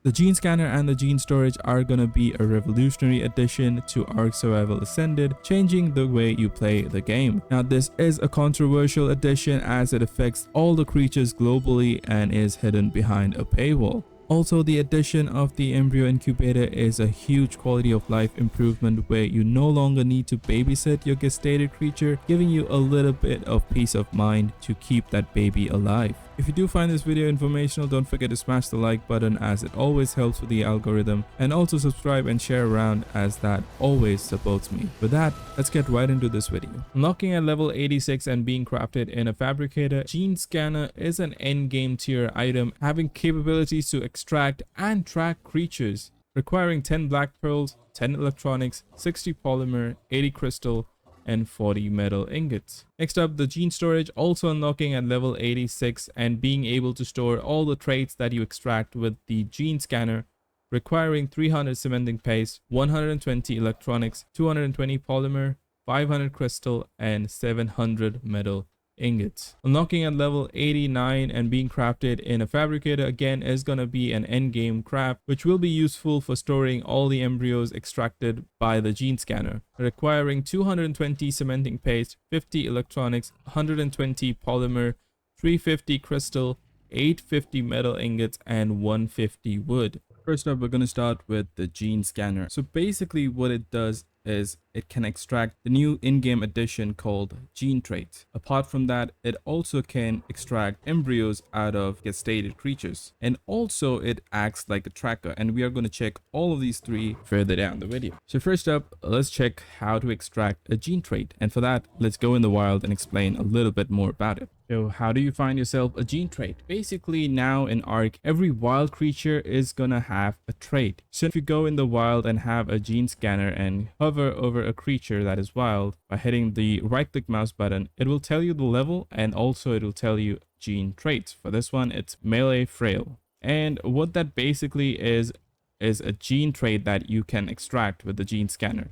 The gene scanner and the gene storage are gonna be a revolutionary addition to ARK Survival Ascended, changing the way you play the game. Now this is a controversial addition as it affects all the creatures globally and is hidden behind a paywall. Also, the addition of the Embryo Incubator is a huge quality of life improvement where you no longer need to babysit your gestated creature, giving you a little bit of peace of mind to keep that baby alive. If you do find this video informational, don't forget to smash the like button as it always helps with the algorithm, and also subscribe and share around as that always supports me. With that, let's get right into this video. Unlocking at level 86 and being crafted in a fabricator, Gene Scanner is an endgame tier item having capabilities to extract and track creatures, requiring 10 black pearls, 10 electronics, 60 polymer, 80 crystal, and 40 metal ingots. Next up, the gene storage, also unlocking at level 86 and being able to store all the traits that you extract with the gene scanner, requiring 300 cementing paste, 120 electronics, 220 polymer, 500 crystal, and 700 metal ingots. Unlocking at level 89 and being crafted in a fabricator again is gonna be an endgame craft, which will be useful for storing all the embryos extracted by the gene scanner, requiring 220 cementing paste, 50 electronics, 120 polymer, 350 crystal, 850 metal ingots, and 150 wood. First up, we're going to start with the gene scanner. So basically what it does is it can extract the new in-game addition called gene traits. Apart from that, it also can extract embryos out of gestated creatures, and also it acts like a tracker, and we are going to check all of these three further down the video. So first up, let's check how to extract a gene trait, and for that, let's go in the wild and explain a little bit more about it. So how do you find yourself a gene trait? Basically now in ARK, every wild creature is gonna have a trait. So if you go in the wild and have a gene scanner and hover over a creature that is wild by hitting the right click mouse button, it will tell you the level, and also it will tell you gene traits. For this one, it's melee frail. And what that basically is a gene trait that you can extract with the gene scanner.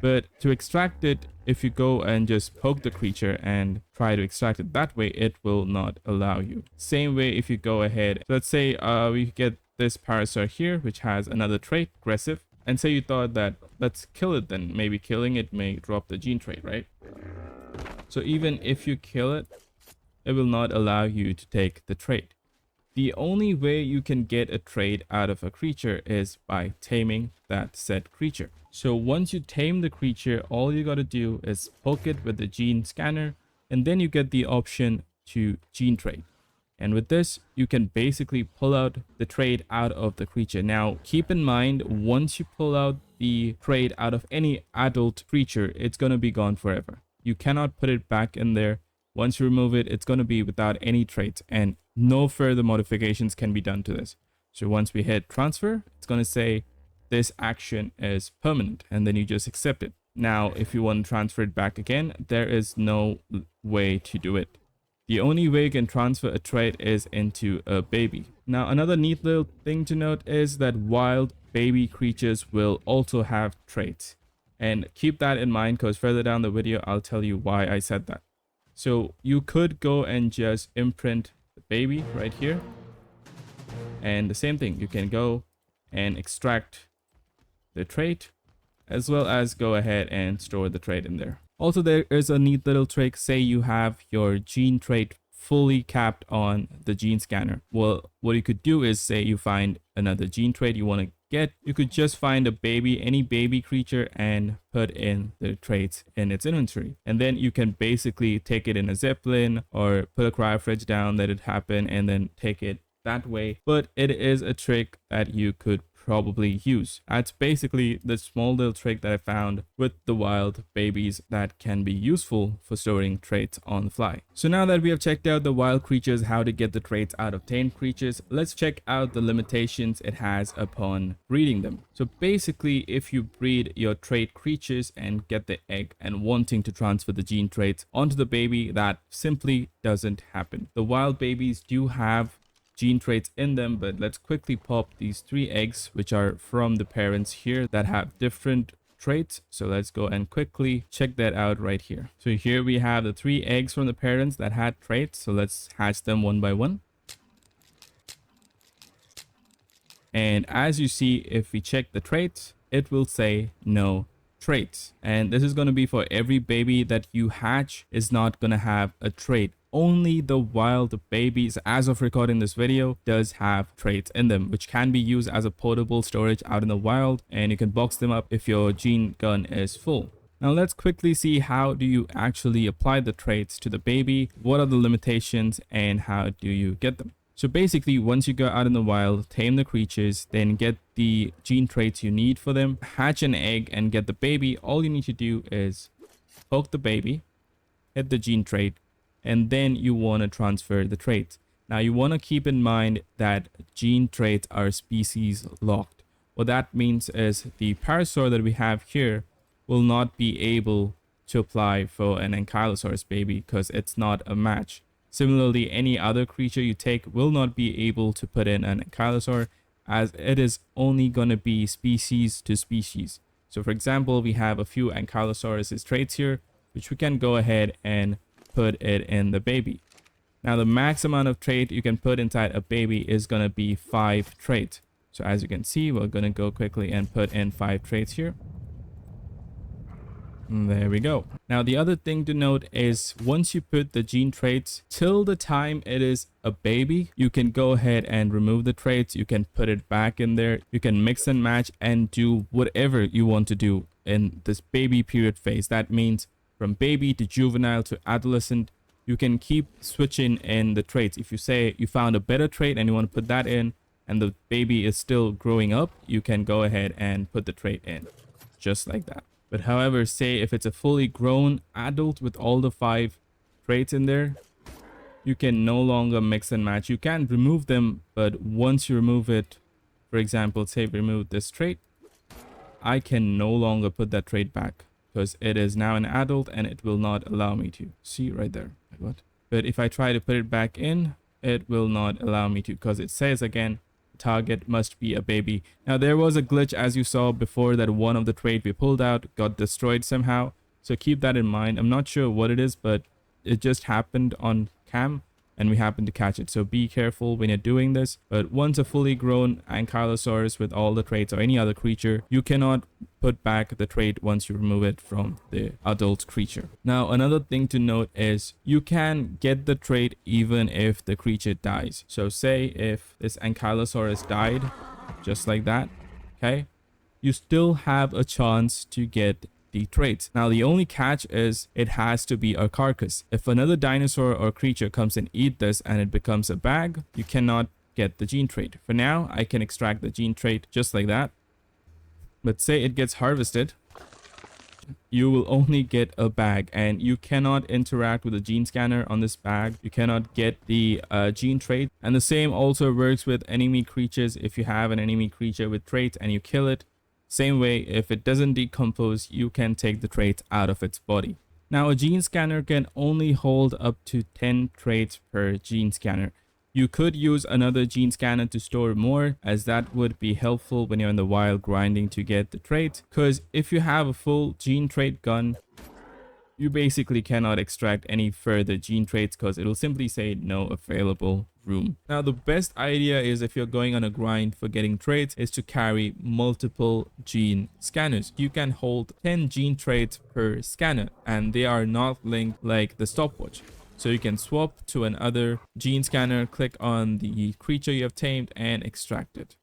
But to extract it, if you go and just poke the creature and try to extract it that way, it will not allow you. Same way if you go ahead, let's say we get this parasite here, which has another trait, aggressive. And say you thought that let's kill it, then maybe killing it may drop the gene trait, right? So even if you kill it, it will not allow you to take the trait. The only way you can get a trait out of a creature is by taming that said creature. So once you tame the creature, all you gotta do is poke it with the gene scanner, and then you get the option to gene trait. And with this, you can basically pull out the trait out of the creature. Now, keep in mind, once you pull out the trait out of any adult creature, it's gonna be gone forever. You cannot put it back in there. Once you remove it, it's gonna be without any traits, and no further modifications can be done to this. So once we hit transfer, it's gonna say this action is permanent, and then you just accept it. Now, if you want to transfer it back again, there is no way to do it. The only way you can transfer a trait is into a baby. Now, another neat little thing to note is that wild baby creatures will also have traits. And keep that in mind, because further down the video, I'll tell you why I said that. So you could go and just imprint the baby right here. And the same thing, you can go and extract the trait, as well as go ahead and store the trait in there. Also, there is a neat little trick. Say you have your gene trait fully capped on the gene scanner. Well, what you could do is, say you find another gene trait you want to get, you could just find a baby, any baby creature, and put in the traits in its inventory. And then you can basically take it in a zeppelin or put a cryo fridge down, let it happen, and then take it that way. But it is a trick that you could probably use. That's basically the small little trick that I found with the wild babies that can be useful for storing traits on the fly. So now that we have checked out the wild creatures, how to get the traits out of tamed creatures, let's check out the limitations it has upon breeding them. So basically, if you breed your trait creatures and get the egg and wanting to transfer the gene traits onto the baby, that simply doesn't happen. The wild babies do have gene traits in them, but let's quickly pop these 3 eggs, which are from the parents here, that have different traits. So let's go and quickly check that out right here. So here we have the 3 eggs from the parents that had traits. So let's hatch them one by one. And as you see, if we check the traits, it will say no traits. And this is going to be for every baby that you hatch is not going to have a trait. Only the wild babies, as of recording this video, does have traits in them, which can be used as a portable storage out in the wild, and you can box them up if your gene gun is full. Now let's quickly see how do you actually apply the traits to the baby, what are the limitations, and how do you get them. So basically, once you go out in the wild, tame the creatures, then get the gene traits you need for them, hatch an egg and get the baby, all you need to do is poke the baby, hit the gene trait, and then you want to transfer the traits. Now you want to keep in mind that gene traits are species locked. What that means is the parasaur that we have here will not be able to apply for an ankylosaurus baby because it's not a match. Similarly, any other creature you take will not be able to put in an ankylosaur, as it is only going to be species to species. So for example, we have a few ankylosaurus traits here, which we can go ahead and put it in the baby. Now the max amount of trait you can put inside a baby is going to be 5 traits. So as you can see, we're going to go quickly and put in 5 traits here. There we go. Now the other thing to note is once you put the gene traits, till the time it is a baby, you can go ahead and remove the traits. You can put it back in there. You can mix and match and do whatever you want to do in this baby period phase. That means from baby to juvenile to adolescent, you can keep switching in the traits. If you say you found a better trait and you want to put that in and the baby is still growing up, you can go ahead and put the trait in just like that. But however, say if it's a fully grown adult with all the 5 traits in there, you can no longer mix and match. You can remove them, but once you remove it, for example, say remove this trait, I can no longer put that trait back because it is now an adult and it will not allow me to. See right there. What? But if I try to put it back in, it will not allow me to because it says again, target must be a baby. Now there was a glitch, as you saw before, that one of the trait we pulled out got destroyed somehow, so keep that in mind. I'm not sure what it is, but it just happened on cam and we happened to catch it, so be careful when you're doing this. But once a fully grown ankylosaurus with all the traits or any other creature, you cannot put back the trait once you remove it from the adult creature. Now another thing to note is you can get the trait even if the creature dies. So say if this ankylosaurus died just like that, okay, you still have a chance to get the traits. Now the only catch is it has to be a carcass. If another dinosaur or creature comes and eat this and it becomes a bag, you cannot get the gene trait. For now, I can extract the gene trait just like that. But say it gets harvested, you will only get a bag and you cannot interact with the gene scanner on this bag. You cannot get the gene trait. And the same also works with enemy creatures. If you have an enemy creature with traits and you kill it, same way, if it doesn't decompose, you can take the traits out of its body. Now a gene scanner can only hold up to 10 traits per gene scanner. You could use another gene scanner to store more, as that would be helpful when you're in the wild grinding to get the traits, because if you have a full gene trait gun, you basically cannot extract any further gene traits because it will simply say no available room. Now the best idea is, if you're going on a grind for getting traits, is to carry multiple gene scanners. You can hold 10 gene traits per scanner and they are not linked like the stopwatch. So you can swap to another gene scanner, click on the creature you have tamed and extract it.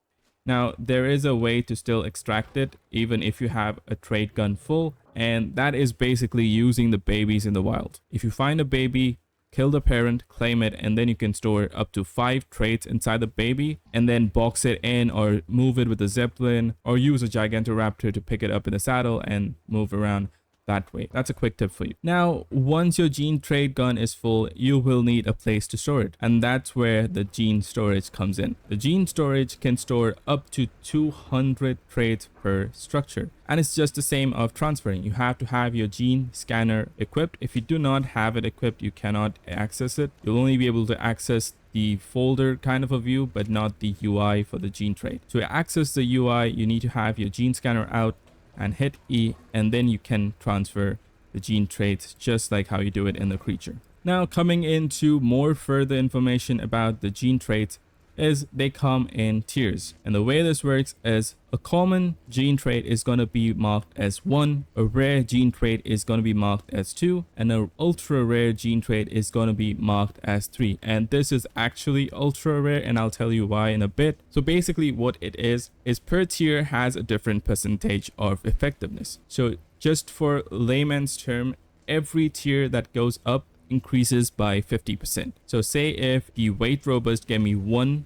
Now there is a way to still extract it even if you have a trait gun full, and that is basically using the babies in the wild. If you find a baby, kill the parent, claim it, and then you can store up to 5 traits inside the baby and then box it in or move it with a zeppelin or use a gigantoraptor to pick it up in the saddle and move around that way. That's a quick tip for you. Now, once your gene trait gun is full, you will need a place to store it, and that's where the gene storage comes in. The gene storage can store up to 200 traits per structure, and it's just the same of transferring. You have to have your gene scanner equipped. If you do not have it equipped, you cannot access it. You'll only be able to access the folder kind of a view, but not the UI for the gene trait. To access the UI, you need to have your gene scanner out and hit E, and then you can transfer the gene traits just like how you do it in the creature. Now coming into more further information about the gene traits, is they come in tiers. And the way this works is a common gene trait is going to be marked as 1, a rare gene trait is going to be marked as 2, and an ultra rare gene trait is going to be marked as 3. And this is actually ultra rare, and I'll tell you why in a bit. So basically what it is per tier has a different percentage of effectiveness. So just for layman's term, every tier that goes up increases by 50%. So say if the weight robust gave me 1%,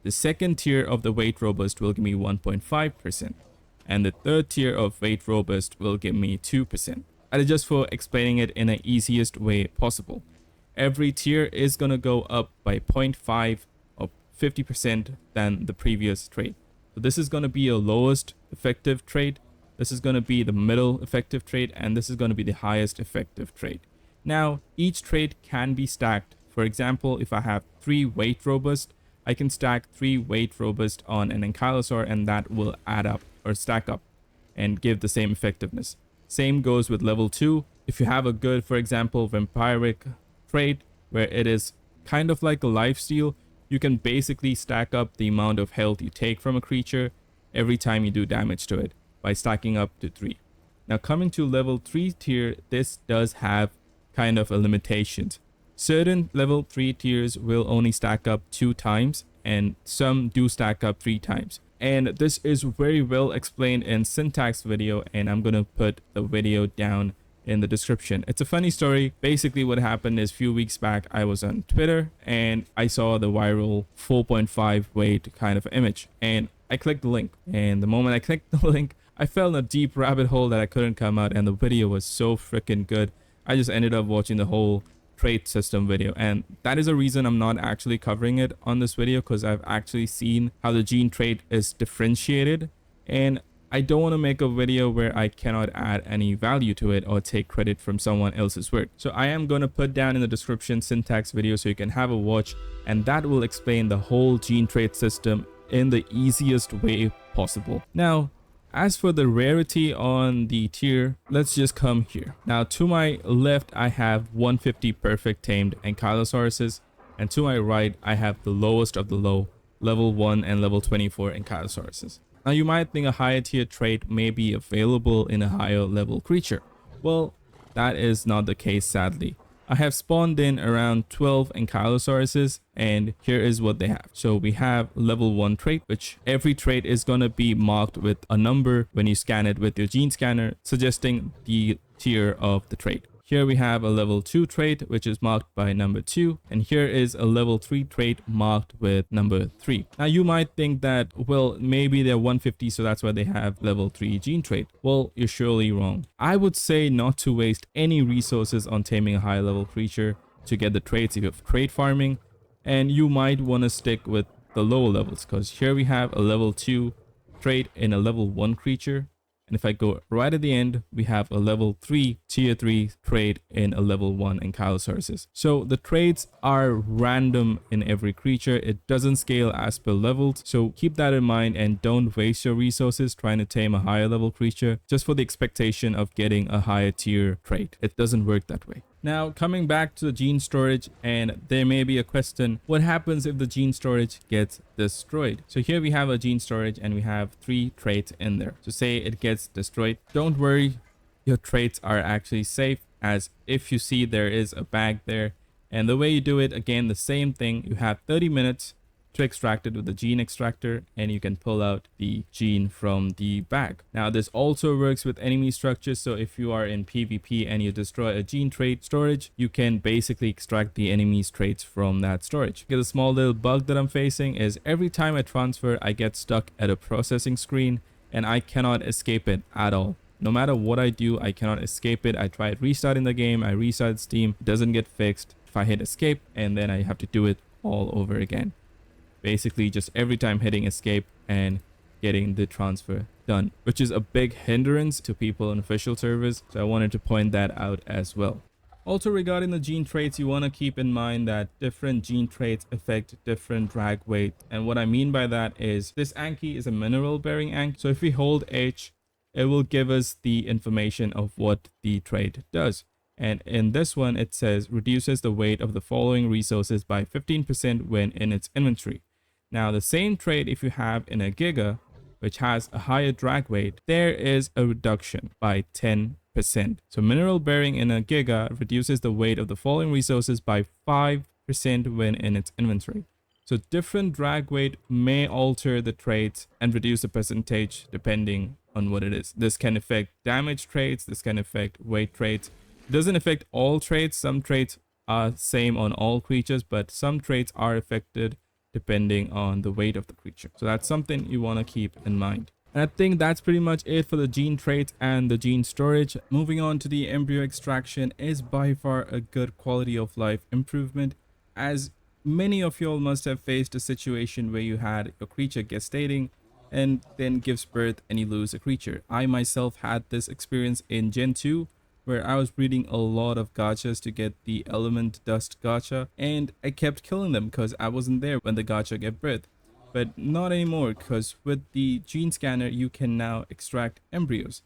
the second tier of the weight robust will give me 1.5%, and the third tier of weight robust will give me 2%. That is just for explaining it in the easiest way possible. Every tier is going to go up by 0.5 or 50% than the previous trait. So this is going to be your lowest effective trait, this is going to be the middle effective trait, and this is going to be the highest effective trait. Now, each trait can be stacked. For example, if I have 3 weight robust, I can stack 3 weight robust on an ankylosaur, and that will add up or stack up and give the same effectiveness. Same goes with level 2. If you have a good, for example, vampiric trait where it is kind of like a lifesteal, you can basically stack up the amount of health you take from a creature every time you do damage to it by stacking up to 3. Now coming to level 3 tier, this does have kind of a limitations. Certain level 3 tiers will only stack up 2 times, and some do stack up 3 times. And this is very well explained in Syntac's video, and I'm gonna put the video down in the description. It's a funny story. Basically what happened is a few weeks back I was on Twitter and I saw the viral 4.5 weight kind of image, and I clicked the link, and the moment I clicked the link I fell in a deep rabbit hole that I couldn't come out, and the video was so freaking good. I just ended up watching the whole trait system video, and that is a reason I'm not actually covering it on this video, because I've actually seen how the gene trait is differentiated, and I don't want to make a video where I cannot add any value to it or take credit from someone else's work. So I am going to put down in the description Syntax video so you can have a watch, and that will explain the whole gene trait system in the easiest way possible. Now, as for the rarity on the tier, let's just come here. Now to my left I have 150 perfect tamed ankylosauruses, and to my right I have the lowest of the low, level 1 and level 24 ankylosauruses. Now you might think a higher tier trait may be available in a higher level creature. Well, that is not the case, sadly. I have spawned in around 12 ankylosauruses, and here is what they have. So we have level 1 trait, which every trait is going to be marked with a number when you scan it with your gene scanner, suggesting the tier of the trait. Here we have a level 2 trait, which is marked by number 2, and here is a level 3 trait marked with number 3. Now you might think that, well, maybe they're 150, so that's why they have level 3 gene trait. Well, you're surely wrong. I would say not to waste any resources on taming a high level creature to get the traits if you're trait farming, and you might want to stick with the lower levels, because here we have a level 2 trait in a level 1 creature. And if I go right at the end, we have a level 3 tier 3 trait in a level 1 ankylosauruses. So the traits are random in every creature. It doesn't scale as per levels. So keep that in mind and don't waste your resources trying to tame a higher level creature just for the expectation of getting a higher tier trait. It doesn't work that way. Now coming back to the gene storage, and there may be a question, what happens if the gene storage gets destroyed? So here we have a gene storage and we have 3 traits in there. So say it gets destroyed, don't worry, your traits are actually safe, as if you see there is a bag there. And the way you do it, again, the same thing, you have 30 minutes to extract it with the gene extractor, and you can pull out the gene from the bag. Now this also works with enemy structures, so if you are in PvP and you destroy a gene trait storage, you can basically extract the enemy's traits from that storage. Because a small little bug that I'm facing is every time I transfer, I get stuck at a processing screen and I cannot escape it at all. No matter what I do, I cannot escape it. I tried restarting the game, I restarted Steam, it doesn't get fixed. If I hit escape, and then I have to do it all over again. Basically just every time hitting escape and getting the transfer done, which is a big hindrance to people on official servers. So I wanted to point that out as well. Also regarding the gene traits, you want to keep in mind that different gene traits affect different drag weight. And what I mean by that is this Anki is a mineral bearing Anki. So if we hold H, it will give us the information of what the trait does. And in this one, it says reduces the weight of the following resources by 15% when in its inventory. Now, the same trait if you have in a Giga, which has a higher drag weight, there is a reduction by 10%. So mineral bearing in a Giga reduces the weight of the following resources by 5% when in its inventory. So different drag weight may alter the traits and reduce the percentage depending on what it is. This can affect damage traits, this can affect weight traits. It doesn't affect all traits. Some traits are same on all creatures, but some traits are affected depending on the weight of the creature. So that's something you want to keep in mind. And I think that's pretty much it for the gene traits and the gene storage. Moving on to the embryo extraction is by far a good quality of life improvement, as many of y'all must have faced a situation where you had your creature gestating and then gives birth and you lose a creature. I myself had this experience in Gen 2 where I was breeding a lot of gachas to get the element dust gacha, and I kept killing them because I wasn't there when the gacha gave birth. But not anymore, because with the gene scanner you can now extract embryos.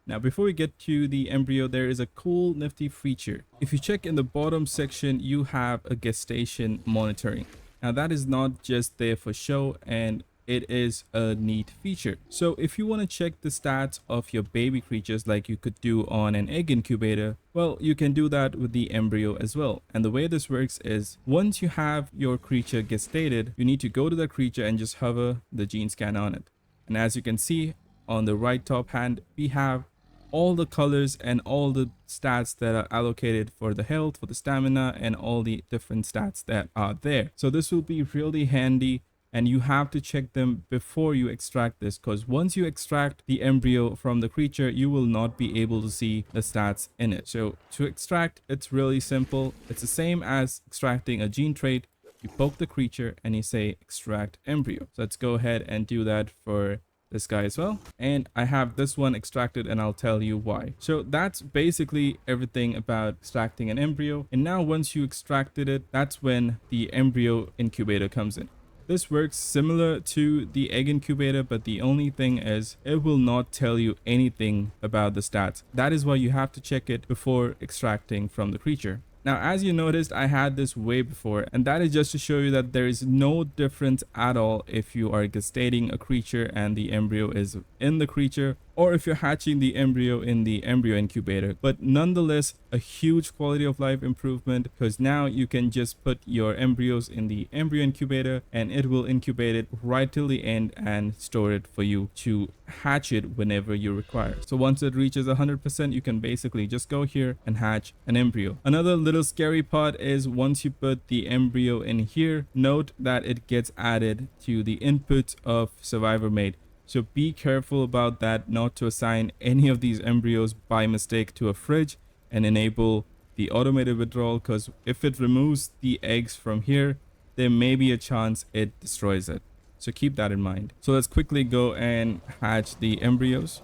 Now, before we get to the embryo, there is a cool nifty feature. If you check in the bottom section, you have a gestation monitoring. Now, that is not just there for show, and it is a neat feature. So if you want to check the stats of your baby creatures like you could do on an egg incubator, well, you can do that with the embryo as well. And the way this works is once you have your creature gestated, you need to go to the creature and just hover the gene scan on it. And as you can see on the right top hand, we have all the colors and all the stats that are allocated for the health, for the stamina, and all the different stats that are there. So this will be really handy, and you have to check them before you extract this, because once you extract the embryo from the creature, you will not be able to see the stats in it. So to extract, it's really simple. It's the same as extracting a gene trait. You poke the creature and you say extract embryo. So let's go ahead and do that for this guy as well, and I have this one extracted and I'll tell you why. So that's basically everything about extracting an embryo. And now once you extracted it, that's when the embryo incubator comes in. This works similar to the egg incubator, but the only thing is it will not tell you anything about the stats. That is why you have to check it before extracting from the creature. Now, as you noticed, I had this way before, and that is just to show you that there is no difference at all if you are gestating a creature and the embryo is in the creature, or if you're hatching the embryo in the embryo incubator. But nonetheless, a huge quality of life improvement, because now you can just put your embryos in the embryo incubator and it will incubate it right till the end and store it for you to hatch it whenever you require. So once it reaches 100%, you can basically just go here and hatch an embryo. Another little scary part is once you put the embryo in here, note that it gets added to the input of survivor mate. So be careful about that, not to assign any of these embryos by mistake to a fridge and enable the automated withdrawal, because if it removes the eggs from here, there may be a chance it destroys it. So keep that in mind. So let's quickly go and hatch the embryos.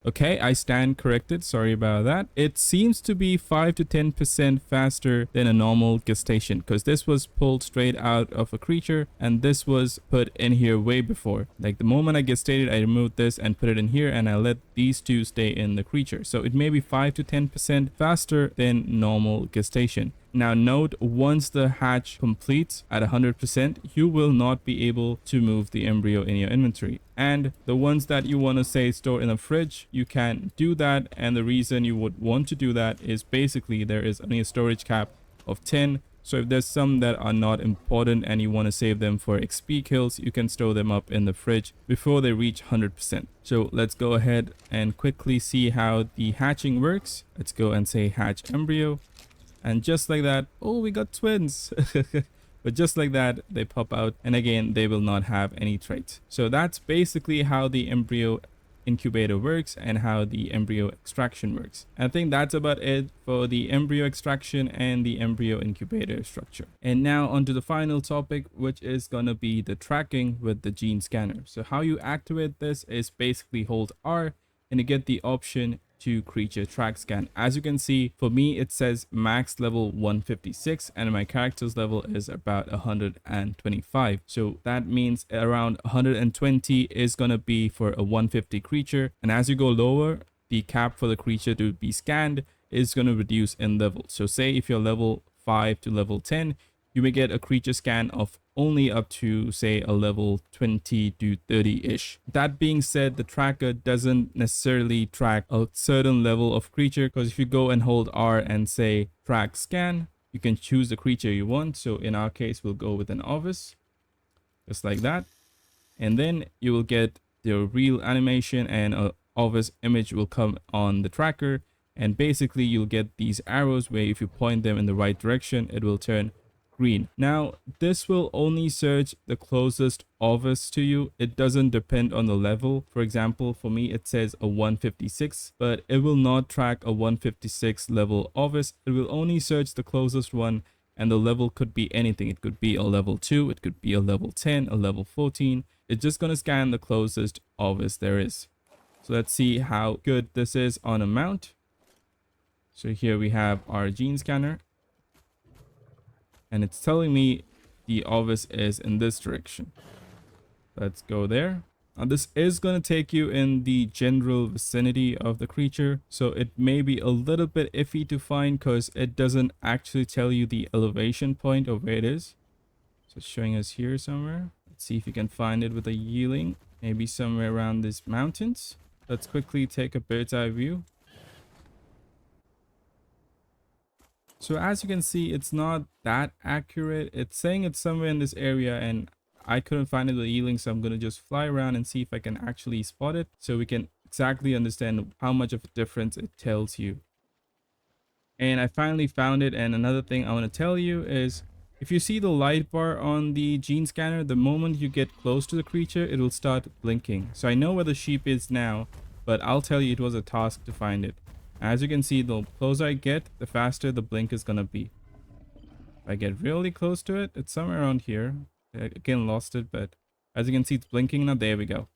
Okay, I stand corrected. Sorry about that. It seems to be 5 to 10% faster than a normal gestation, because this was pulled straight out of a creature and this was put in here way before. Like the moment I gestated, I removed this and put it in here and I let these two stay in the creature. So it may be 5 to 10% faster than normal gestation. Now note, once the hatch completes at 100%, you will not be able to move the embryo in your inventory. And the ones that you want to say store in a fridge, you can do that. And the reason you would want to do that is basically there is only a storage cap of 10. So if there's some that are not important and you want to save them for XP kills, you can store them up in the fridge before they reach 100%. So let's go ahead and quickly see how the hatching works. Let's go and say hatch embryo. And just like that, oh, we got twins. But just like that, they pop out, and again, they will not have any traits. So that's basically how the embryo incubator works and how the embryo extraction works. I think that's about it for the embryo extraction and the embryo incubator structure. And now onto the final topic, which is gonna be the tracking with the gene scanner. So how you activate this is basically hold R and you get the option to creature track scan. As you can see, for me it says max level 156 and my character's level is about 125. So that means around 120 is gonna be for a 150 creature, and as you go lower, the cap for the creature to be scanned is going to reduce in level. So say if you're level 5 to level 10, you may get a creature scan of only up to say a level 20 to 30-ish. That being said, the tracker doesn't necessarily track a certain level of creature, because if you go and hold R and say track scan, you can choose the creature you want. So in our case, we'll go with an Ovis, just like that. And then you will get the real animation, and a Ovis image will come on the tracker. And basically you'll get these arrows where if you point them in the right direction, it will turn green. Now, this will only search the closest Ovis to you. It doesn't depend on the level. For example, for me, it says a 156, but it will not track a 156 level Ovis. It will only search the closest one, and the level could be anything. It could be a level 2, it could be a level 10, a level 14. It's just going to scan the closest Ovis there is. So let's see how good this is on a mount. So here we have our gene scanner, and it's telling me the Ovis is in this direction. Let's go there. Now this is going to take you in the general vicinity of the creature, so it may be a little bit iffy to find because it doesn't actually tell you the elevation point of where it is. So it's showing us here somewhere. Let's see if you can find it with a yearling, maybe somewhere around these mountains. Let's quickly take a bird's eye view. So as you can see, it's not that accurate. It's saying it's somewhere in this area, and I couldn't find it with yearling, so I'm going to just fly around and see if I can actually spot it, so we can exactly understand how much of a difference it tells you. And I finally found it. And another thing I want to tell you is, if you see the light bar on the gene scanner, the moment you get close to the creature, it will start blinking. So I know where the sheep is now, but I'll tell you, it was a task to find it. As you can see, the closer I get, the faster the blink is gonna be. If I get really close to it, it's somewhere around here. I again lost it, but as you can see, it's blinking now. There we go.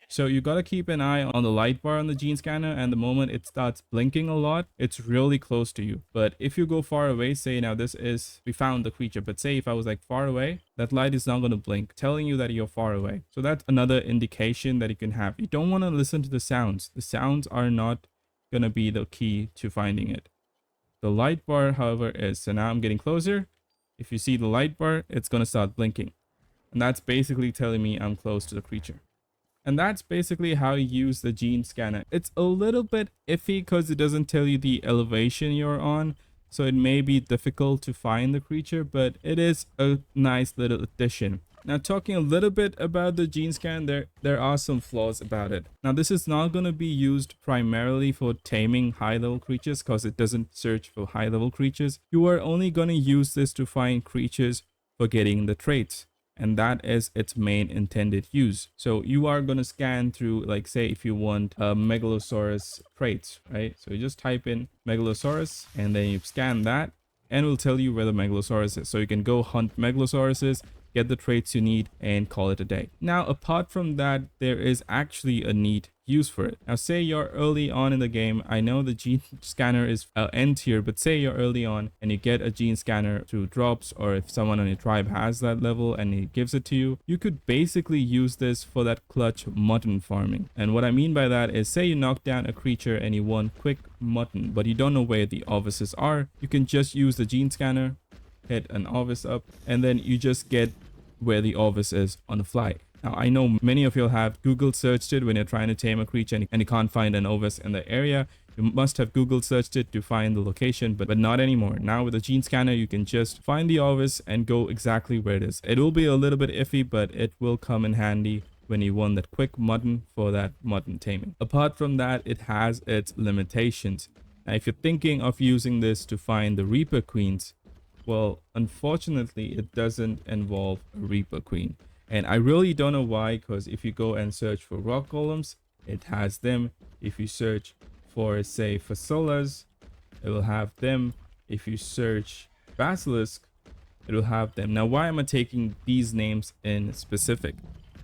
So you gotta keep an eye on the light bar on the gene scanner, and the moment it starts blinking a lot, it's really close to you. But if you go far away, say now we found the creature, but say if I was like far away, that light is not gonna blink, telling you that you're far away. So that's another indication that you can have. You don't wanna listen to the sounds. The sounds are not gonna be the key to finding it. The light bar, however, is. So now I'm getting closer. If you see the light bar, it's gonna start blinking, and that's basically telling me I'm close to the creature. And that's basically how you use the gene scanner. It's a little bit iffy because it doesn't tell you the elevation you're on, so it may be difficult to find the creature, but it is a nice little addition. Now, talking a little bit about the gene scan, there are some flaws about it. Now, this is not going to be used primarily for taming high-level creatures, because it doesn't search for high-level creatures. You are only going to use this to find creatures for getting the traits, and that is its main intended use. So you are going to scan through, like, say if you want a Megalosaurus traits, right? So you just type in Megalosaurus, and then you scan that, and it will tell you where the Megalosaurus is. So you can go hunt Megalosauruses, get the traits you need, and call it a day. Now, apart from that, there is actually a neat use for it. Now, say you're early on in the game. I know the gene scanner is end tier, but say you're early on and you get a gene scanner through drops, or if someone on your tribe has that level and he gives it to you, you could basically use this for that clutch mutton farming. And what I mean by that is, say you knock down a creature and you want quick mutton, but you don't know where the Ovises are. You can just use the gene scanner, hit an Ovis up, and then you just get where the Ovis is on the fly. Now, I know many of you have Google searched it when you're trying to tame a creature and you can't find an Ovis in the area. You must have Google searched it to find the location, but not anymore. Now with the gene scanner, you can just find the Ovis and go exactly where it is. It will be a little bit iffy, but it will come in handy when you want that quick mutton for that mutton taming. Apart from that, it has its limitations. Now, if you're thinking of using this to find the Reaper Queens, well, unfortunately, it doesn't involve a Reaper Queen. And I really don't know why, because if you go and search for rock golems, it has them. If you search for, say, Fasolas, it will have them. If you search Basilisk, it will have them. Now, why am I taking these names in specific?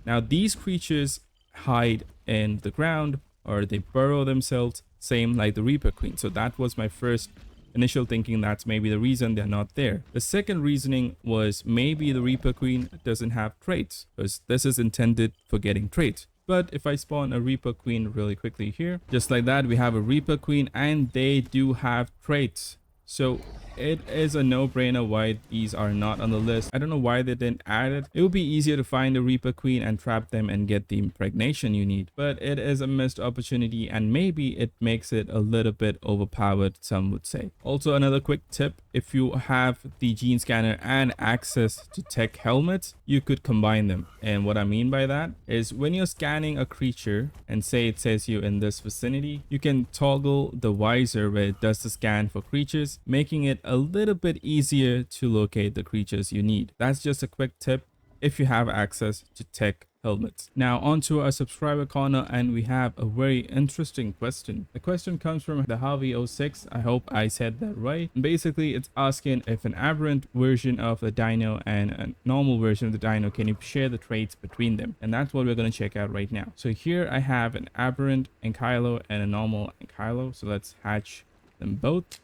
Now, these creatures hide in the ground, or they burrow themselves, same like the Reaper Queen. So that was my first initial thinking. That's maybe the reason they're not there. The second reasoning was maybe the Reaper Queen doesn't have traits, because this is intended for getting traits. But if I spawn a Reaper Queen really quickly here, just like that, we have a Reaper Queen and they do have traits. So it is a no-brainer why these are not on the list. I don't know why they didn't add it. It would be easier to find a Reaper Queen and trap them and get the impregnation you need. But it is a missed opportunity and maybe it makes it a little bit overpowered, some would say. Also, another quick tip, if you have the gene scanner and access to tech helmets, you could combine them. And what I mean by that is when you're scanning a creature and say it says you in this vicinity, you can toggle the visor where it does the scan for creatures, making it a little bit easier to locate the creatures you need. That's just a quick tip if you have access to tech helmets. Now onto our subscriber corner, and we have a very interesting question. The question comes from the Harvey06. I hope I said that right. And basically it's asking if an aberrant version of the dino and a normal version of the dino, can you share the traits between them? And that's what we're going to check out right now. So here I have an aberrant Ankylo and a normal Ankylo. So let's hatch them both.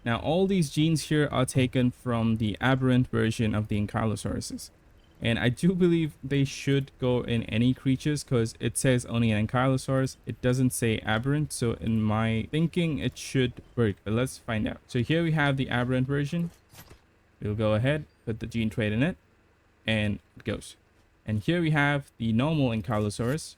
Now all these genes here are taken from the aberrant version of the Ankylosauruses. And I do believe they should go in any creatures because it says only an Ankylosaurus. It doesn't say aberrant. So in my thinking, it should work. But let's find out. So here we have the aberrant version. We'll go ahead, put the gene trait in it, and it goes. And here we have the normal Ankylosaurus.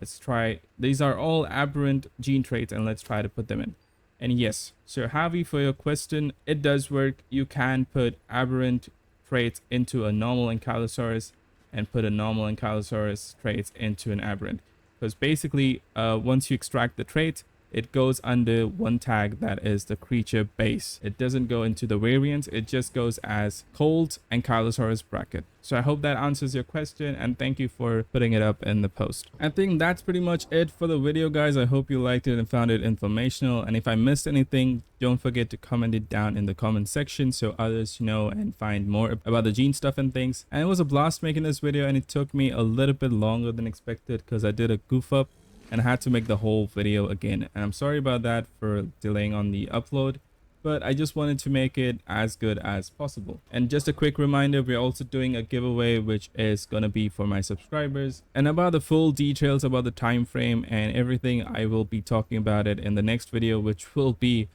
Let's try. These are all aberrant gene traits, and let's try to put them in. And yes, so Harvey, for your question, it does work. You can put aberrant traits into a normal Ankylosaurus and put a normal Ankylosaurus traits into an aberrant, because basically once you extract the trait, it goes under one tag that is the creature base. It doesn't go into the variants, it just goes as cold Ankylosaurus bracket. So I hope that answers your question, and thank you for putting it up in the post. I think that's pretty much it for the video, guys. I hope you liked it and found it informational, and if I missed anything, don't forget to comment it down in the comment section so others know and find more about the gene stuff and things. And it was a blast making this video, and it took me a little bit longer than expected because I did a goof up and I had to make the whole video again, and I'm sorry about that for delaying on the upload, but I just wanted to make it as good as possible. And just a quick reminder, we're also doing a giveaway which is gonna be for my subscribers, and about the full details about the time frame and everything, I will be talking about it in the next video, which will be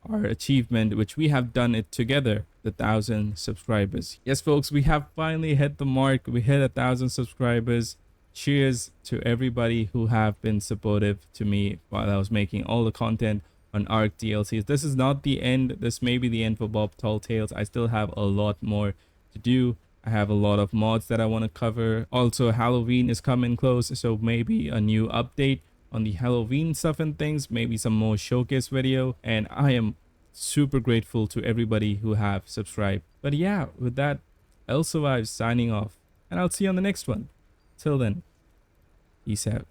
our achievement, which we have done it together, the 1,000 subscribers. Yes folks, we have finally hit the mark. We hit 1,000 subscribers. Cheers to everybody who have been supportive to me while I was making all the content on ARK DLCs. This is not the end. This may be the end for Bob Tall Tales. I still have a lot more to do. I have a lot of mods that I want to cover. Also, Halloween is coming close, so maybe a new update on the Halloween stuff and things, maybe some more showcase video. And I am super grateful to everybody who have subscribed. But yeah, with that, I'll survive signing off, and I'll see you on the next one. Till then, peace out.